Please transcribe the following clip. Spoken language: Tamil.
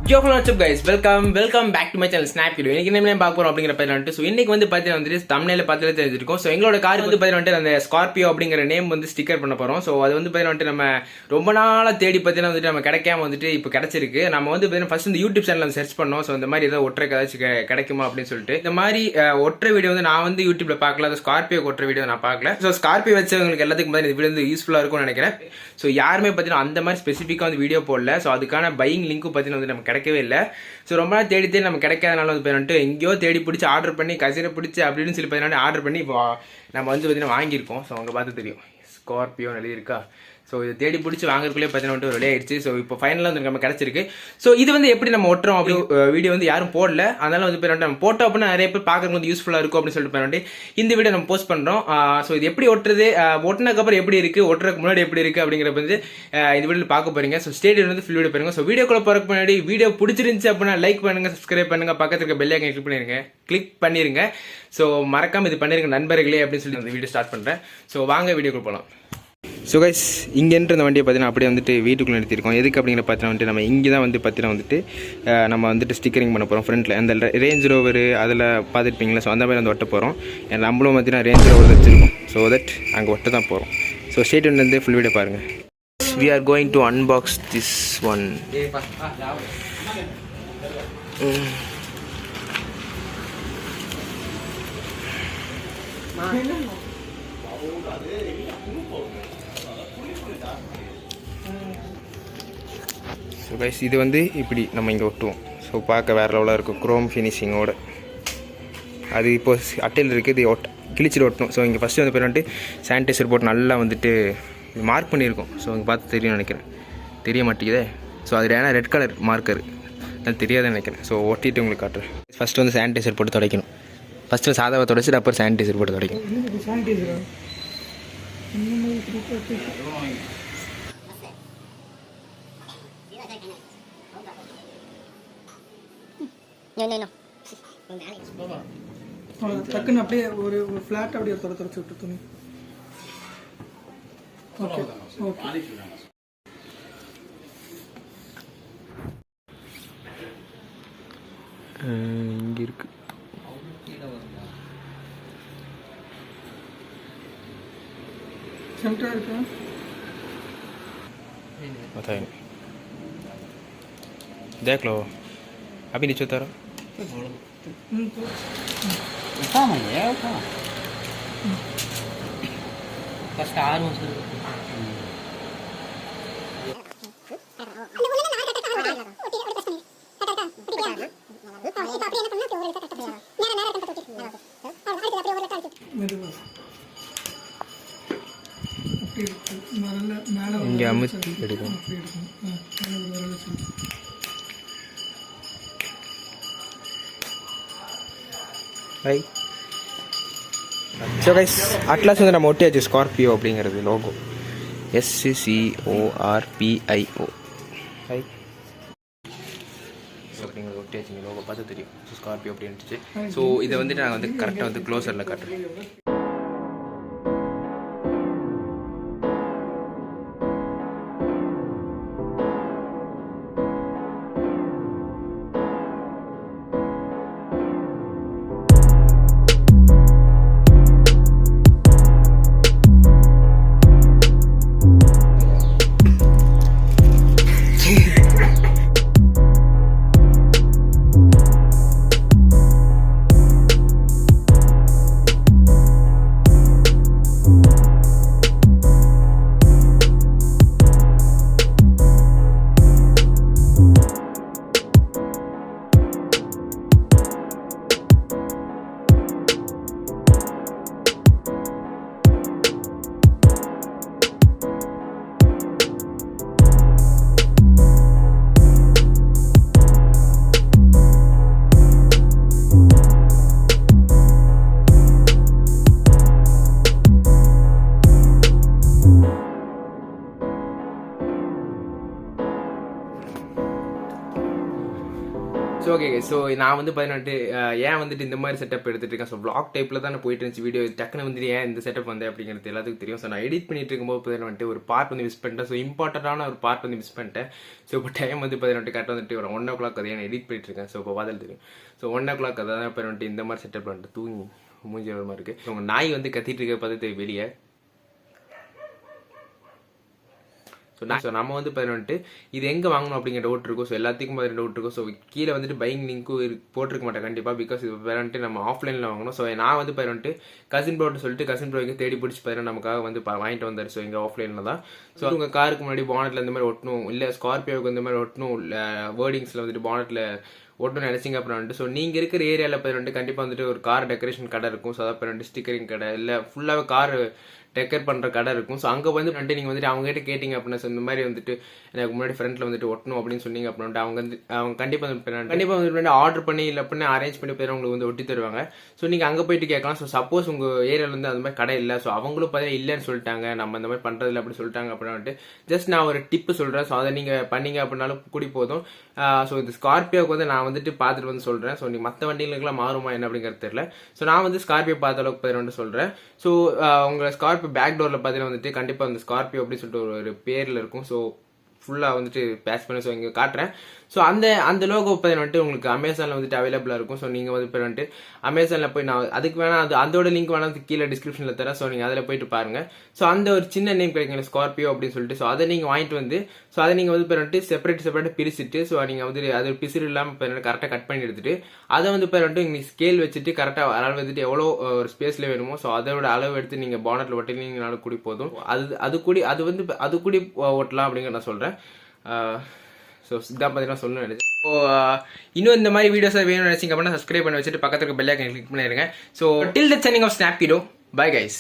Yo, what's up guys? Welcome back to my channel Snapkido. இன்னைக்கு என்ன பார்க்க போறோம் அப்படிங்கற பத்தி சோ இன்னைக்கு வந்து பாத்தீங்கன்னா வந்து thumbnail பார்த்தாலே தெரிஞ்சிருக்கும். சோ எங்களோட கார் வந்து பாத்தீங்கன்னா அந்த Scorpio அப்படிங்கற நேம் வந்து ஸ்டிக்கர் பண்ண போறோம். சோ அது வந்து பாத்தீங்கன்னா நம்ம ரொம்ப நாளா தேடி பாத்தீங்கன்னா வந்து நம்ம கிடைக்காம வந்துட்டு இப்போ கிடைச்சிருக்கு. நம்ம வந்து பாத்தீங்கன்னா ஃபர்ஸ்ட் இந்த YouTube சேனல்ல சர்ச் பண்ணோம். சோ இந்த மாதிரி ஏதோ ஒற்றை ஏதாச்சும் கிடைக்குமா அப்படினு சொல்லிட்டு இந்த மாதிரி ஒற்றை வீடியோ வந்து நான் வந்து YouTubeல பார்க்கல. அந்த Scorpio ஒற்றை வீடியோ நான் பார்க்கல. சோ Scorpio வச்சவங்களுக்கு எல்லாத்துக்கும் பாத்தீங்கன்னா இந்த வீடியோ வந்து யூஸ்ஃபுல்லா இருக்கும்னு நினைக்கிறேன். சோ யாருமே பாத்தீங்கன்னா அந்த மாதிரி ஸ்பெசிஃபிக்கா வந்து வீடியோ போடல. சோ அதுக்கான பையிங் லிங்க் பாத்தீங்கன்னா வந்து நமக்கு கிடைக்கவே இல்லை. ஸோ ரொம்ப நாள் தேடி நம்ம கிடைக்காதனால வந்து போயிட்டு எங்கேயோ தேடி பிடிச்சி ஆர்டர் பண்ணி கசினை பிடிச்சி அப்படின்னு சொல்லி பார்த்தீங்கன்னா ஆர்டர் பண்ணி இப்போ நம்ம வந்து பார்த்தீங்கன்னா வாங்கியிருக்கோம். ஸோ அவங்க பார்த்து தெரியும் ஸ்கார்பியோ எழுதியிருக்கா. ஸோ இது தேடி பிடிச்சி வாங்குறதுக்குள்ளே பார்த்தீங்கன்னா ஒரு விளையாடுச்சு. ஸோ இப்போ ஃபைனலாக வந்து நம்ம கிடச்சிருக்கு. ஸோ இது வந்து எப்படி நம்ம ஒட்டுறோம் அப்படி வீடியோ வந்து யாரும் போடல. அதனால வந்து போய் நம்ம போட்டோம் அப்படின்னா நிறைய பேர் பார்க்கறது வந்து யூஸ்ஃபுல்லாக இருக்கும் அப்படின்னு சொல்லிட்டு போயிட்டு இந்த வீடியோ நம்ம போஸ்ட் பண்ணுறோம். ஸோ இது எப்படி ஒட்டுறது, ஒட்டினதுக்கப்புறம் எப்படி இருக்குது, ஒட்டுறதுக்கு முன்னாடி எப்படி இருக்குது அப்படிங்கிற வந்து இந்த வீடியோவில் பார்க்க போறீங்க. ஸோ ஸ்டேடியம் வந்து ஃபுல் வீடியோ பாருங்க. ஸோ வீடியோக்குள்ள போகிறதுக்கு முன்னாடி வீடியோ பிடிச்சிருந்துச்சு அப்படின்னா லைக் பண்ணுங்க, சப்ஸ்கிரைப் பண்ணுங்க, பக்கத்துல இருக்க பெல் ஐகானை கிளிக் பண்ணிருங்க. ஸோ மறக்காம இது பண்ணிருங்க நண்பர்களே அப்படின்னு சொல்லி அந்த வீடியோ ஸ்டார்ட் பண்ணுறேன். ஸோ வாங்க வீடியோக்குள்ள போகலாம். ஸோ கைஸ் இங்கேன்ற இந்த வண்டியை பார்த்தீங்கன்னா அப்படியே வந்துட்டு வீட்டுக்குள்ளே நிறுத்திருக்கோம். எதுக்கு அப்படிங்கிற பார்த்தீங்கன்னா வந்துட்டு நம்ம இங்கே தான் வந்து பார்த்தீங்கன்னா வந்துட்டு நம்ம வந்துட்டு ஸ்டிக்கரிங் பண்ண போகிறோம். ஃப்ரண்ட்டில் அந்த ரேஞ்ச் ரோவர் அதில் பார்த்துருப்பீங்களா. ஸோ அந்த மாதிரி வந்து ஒட்ட போகிறோம். நம்மளும் பார்த்தீங்கன்னா ரேஞ்ச் ரோவர் வச்சுருக்கோம். ஸோ தட் அங்கே ஒட்ட தான் போகிறோம். ஸோ ஸ்டேட்மெண்ட் ஃபுல் வீடியோ பாருங்கள். We are going to unbox this one. So guys இது வந்து இப்படி நம்ம இங்கே ஒட்டுவோம். ஸோ பார்க்க வேறு லெவலாக இருக்கும் குரோம் ஃபினிஷிங்கோட. அது இப்போ அட்டையில் இருக்குது. இது கிழிச்சிட்டு ஒட்டணும். ஸோ இங்கே ஃபஸ்ட்டு வந்து போயிட்டு சானிடைசர் போட்டு நல்லா வந்துட்டு மார்க் பண்ணியிருக்கோம். ஸோ இங்கே பார்த்து தெரியும் நினைக்கிறேன். தெரிய மாட்டேங்குதே. ஸோ அது ஏன்னா ரெட் கலர் மார்க்கர் அது தெரியாதுன்னு நினைக்கிறேன். ஸோ ஒட்டிட்டு உங்களுக்கு காட்டுறேன். ஃபஸ்ட்டு வந்து சானிடைசர் போட்டு துடைக்கணும். ஃபஸ்ட்டு சாதாவை துடைச்சிட்டு அப்புறம் சானிடைசர் போட்டு துடைக்கணும். டக்குன்னு அப்படியே ஒரு ஃபிளாட் அப்படியே தொடச்சு விட்டு துணி. ஓகே ஓகே இங்கே இருக்கு. சென்டரா இருக்கா बताए देख लो अभी नीचे उतारो. இங்கே அமுத்தி எடுக்கும். பை. ஸோ கைஸ் அட்லாஸ் வந்து நம்ம ஒட்டியாச்சு. ஸ்கார்பியோ அப்படிங்கிறது லோகோ SCORPIO. பை. ஸோ அப்படிங்கிறது ஒட்டியாச்சு. லோகோ பார்த்து தெரியும். ஸோ ஸ்கார்பியோ அப்படி இருந்துச்சு. ஸோ இதை வந்துட்டு நான் வந்து கரெக்டாக வந்து க்ளோஸரில் காட்டுறேன். ஸோ ஓகே ஸோ நான் வந்து பார்த்தீங்கன்னா ஏன் வந்துட்டு இந்த மாதிரி செட்டப் எடுத்துட்டு இருக்கேன். ஸோ vlog டைப்பில் தான் போயிட்டு இருந்துச்சு வீடியோ. டக்குன்னு வந்துட்டு ஏன் இந்த செட்டப் வந்தேன் அப்படிங்கிறது எல்லாத்துக்கும் தெரியும். ஸோ நான் எடிட் பண்ணிட்டு இருக்கும்போது பார்த்தீங்கன்னா ஒரு பார்ட் வந்து மிஸ் பண்ணிட்டேன். ஸோ இம்பார்ட்டண்டான ஒரு பார்ட் வந்து மிஸ் பண்ணிட்டேன். ஸோ இப்போ டைம் வந்து பார்த்தீங்கன்னா கரெக்டாக வந்துட்டு ஒரு 1 o'clock அதை எடிட் பண்ணிட்டு இருக்கேன். ஸோ இப்போ பார்த்தாலும் தெரியும். ஸோ 1 o'clock அதை தான் இப்போ இந்த மாதிரி செட்டப் பண்ணிட்டு தூங்கி மூஞ்சி வர மாதிரி இருக்கு. உங்கள் நாய் வந்து கத்திட்டு இருக்க பார்த்து வெளியே. ஸோ நம்ம வந்து பதினெட்டு இது எங்கே வாங்கணும் அப்படிங்கிற டவுட் இருக்கும். ஸோ எல்லாத்துக்கும் பதினெட்டு டவுட் இருக்கும். ஸோ கீழே வந்துட்டு பையிங் லிங்க்கும் போட்டிருக்க மாட்டேன் கண்டிப்பாக. பிகாஸ் இது பதினெட்டு நம்ம ஆஃப்லைனில் வாங்கணும். ஸோ நான் வந்து பதினெட்டு கசின் ப்ரோட்டு சொல்லிட்டு கசின் ப்ரோக்கு தேடி பிடிச்சி பதினெட்டு நமக்காக வந்து வாங்கிட்டு வந்தார். ஸோ எங்கள் ஆஃப்லைனில் தான். ஸோ உங்கள் காருக்கு முன்னாடி பானட்டில் இந்த மாதிரி ஒட்டணும், இல்லை ஸ்கார்பியோவுக்கு இந்த மாதிரி ஒட்டணும், வேர்டிங்ஸில் வந்துட்டு பானட்டில் ஒட்டணும் நினைச்சிங்க அப்புறம் ஸோ நீங்கள் இருக்கிற ஏரியாவில் பதினெட்டு கண்டிப்பாக வந்துட்டு ஒரு கார் டெக்கரேஷன் கடை இருக்கும். ஸோ அதான் பதினெட்டு ஸ்டிக்கரிங் கடை, இல்லை ஃபுல்லாகவே கார் டெக்கர் பண்ணுற கடை இருக்கும். ஸோ அங்கே வந்து நீங்கள் வந்துட்டு அவங்ககிட்ட கேட்டிங்க அப்படின்னா இந்த மாதிரி வந்துட்டு எனக்கு முன்னாடி ஃப்ரண்ட்டில் வந்துட்டு ஒட்டணும் அப்படின்னு சொன்னீங்க அப்படின்ட்டு அவங்க கண்டிப்பாக வந்து ஆர்டர் பண்ணி இல்லை பண்ணி அரேஞ்ச் பண்ணி போய் உங்களுக்கு வந்து ஒட்டி தருவாங்க. ஸோ நீங்கள் அங்கே போயிட்டு கேட்கலாம். ஸோ சப்போஸ் உங்கள் ஏரியாவில் வந்து அந்த மாதிரி கடை இல்லை, ஸோ அவங்களும் பார்த்தீங்கன்னா இல்லைன்னு சொல்லிட்டாங்க, நம்ம இந்த மாதிரி பண்ணுறதில்ல அப்படி சொல்லிட்டாங்க அப்படின்ட்டு ஜஸ்ட் நான் ஒரு டிப்பு சொல்கிறேன். ஸோ அதை நீங்கள் பண்ணீங்க அப்படின்னாலும் கூடி போதும். ஸோ இந்த ஸ்கார்பியோக்கு வந்து நான் வந்துட்டு பார்த்துட்டு வந்து சொல்கிறேன். ஸோ நீ மற்ற வண்டிகளுக்குலாம் மாறுமா என்ன அப்படிங்கிறது தெரியல. ஸோ நான் வந்து ஸ்கார்பியோ பார்த்த அளவுக்கு பதினொன்று சொல்கிறேன். ஸோ உங்கள் ஸ்கார்பியோ பேக் டோரில் பார்த்தீங்கன்னா வந்துட்டு கண்டிப்பாக அந்த ஸ்கார்பியோ அப்படின்னு சொல்லிட்டு ஒரு பேரில் இருக்கும். ஸோ ஃபுல்லாக வந்துட்டு பேட்ச் பண்ணி ஸோ இங்கே காட்டுறேன். ஸோ அந்த லோகோ வந்துட்டு உங்களுக்கு அமேசானில் வந்துட்டு அவைலபிளாக இருக்கும். ஸோ நீங்கள் வந்து இப்போ வந்துட்டு அமேசானில் போய் நான் அதுக்கு வேணால் அதோட லிங்க் வேணால் கீழே டிஸ்கிரிப்ஷனில் தரேன். ஸோ நீங்கள் அதில் போயிட்டு பாருங்கள். ஸோ அந்த ஒரு சின்ன நேம் கிடைக்கும் ஸ்கார்பியோ அப்படின்னு சொல்லிட்டு. ஸோ அதை நீங்கள் வாங்கிட்டு வந்து ஸோ அதை நீங்கள் வந்து இப்போ வந்துட்டு செப்பரேட் பிரிச்சுட்டு ஸோ நீங்கள் வந்து அது பிசிறு இல்லாமல் இப்போ கரெக்டாக கட் பண்ணி எடுத்துட்டு அதை வந்து இப்போ வந்துட்டு நீங்கள் ஸ்கேல் வச்சுட்டு கரெக்டாக அளவு வந்துட்டு எவ்வளோ ஒரு ஸ்பேஸில் வேணுமோ ஸோ அதோட அளவு எடுத்து நீங்கள் பானட்டில் ஒட்டினீங்கனாலும் கூடி போதும். அது கூடி ஓட்டலாம் அப்படிங்கிற நான் சொல்கிறேன். ஸோ இதான் பார்த்தீங்கன்னா சொல்லணும்னு நினைச்சேன். ஸோ இன்னும் இந்த மாதிரி வீடியோஸ் வேணும்னு நினைச்சிங்க அப்படின்னா சப்ஸ்கிரைப் பண்ணி வச்சுட்டு பக்கத்துக்கு பெல் ஐக்கன் கிளிக் பண்ணிடுங்க. So till the signing off ஸ்னாப்கிடோ. Bye guys.